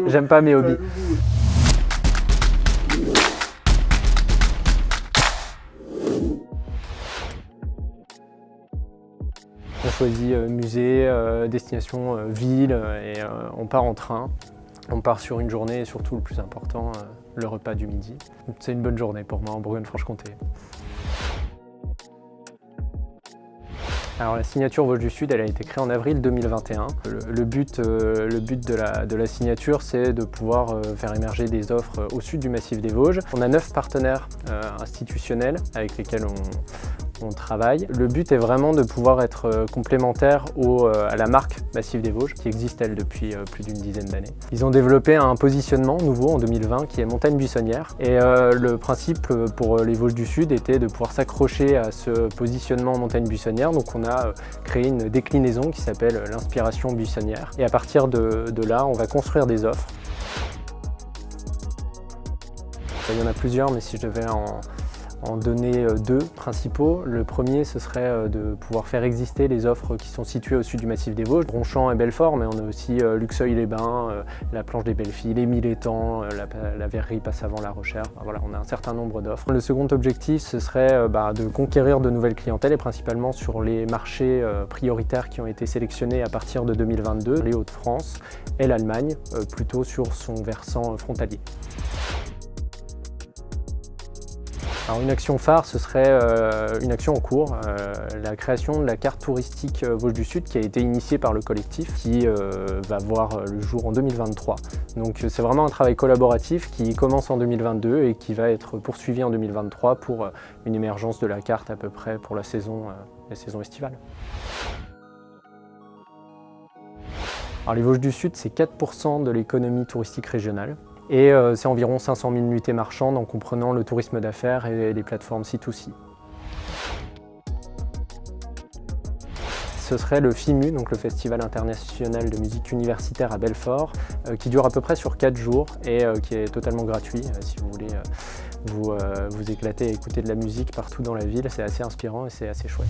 J'aime pas mes hobbies. On choisit musée, destination ville et on part en train. On part sur une journée et surtout le plus important, le repas du midi. C'est une bonne journée pour moi en Bourgogne-Franche-Comté. Alors la signature Vosges du Sud, elle a été créée en avril 2021. Le but de la signature, c'est de pouvoir faire émerger des offres au sud du massif des Vosges. On a 9 partenaires institutionnels avec lesquels on travaille. Le but est vraiment de pouvoir être complémentaire à la marque Massif des Vosges, qui existe elle depuis plus d'une dizaine d'années. Ils ont développé un positionnement nouveau en 2020 qui est montagne buissonnière. Et le principe pour les Vosges du Sud était de pouvoir s'accrocher à ce positionnement montagne buissonnière. Donc on a créé une déclinaison qui s'appelle l'inspiration buissonnière. Et à partir de là, on va construire des offres. Il y en a plusieurs, mais si je devais en donner 2 principaux. Le premier, ce serait de pouvoir faire exister les offres qui sont situées au sud du massif des Vosges, Ronchamp et Belfort, mais on a aussi Luxeuil-les-Bains, la Planche des Belles Filles, les Mille-Étangs, la Verrerie Passavant-la Rochère. Voilà, on a un certain nombre d'offres. Le second objectif, ce serait de conquérir de nouvelles clientèles et principalement sur les marchés prioritaires qui ont été sélectionnés à partir de 2022, les Hauts-de-France et l'Allemagne, plutôt sur son versant frontalier. Alors une action phare, ce serait une action en cours, la création de la carte touristique Vosges du Sud qui a été initiée par le collectif, qui va voir le jour en 2023. Donc c'est vraiment un travail collaboratif qui commence en 2022 et qui va être poursuivi en 2023 pour une émergence de la carte à peu près pour la saison estivale. Alors les Vosges du Sud, c'est 4% de l'économie touristique régionale. Et c'est environ 500 000 nuitées marchandes en comprenant le tourisme d'affaires et les plateformes C2C. Ce serait le FIMU, donc le Festival international de musique universitaire à Belfort, qui dure à peu près sur 4 jours et qui est totalement gratuit si vous voulez vous éclater et écouter de la musique partout dans la ville. C'est assez inspirant et c'est assez chouette.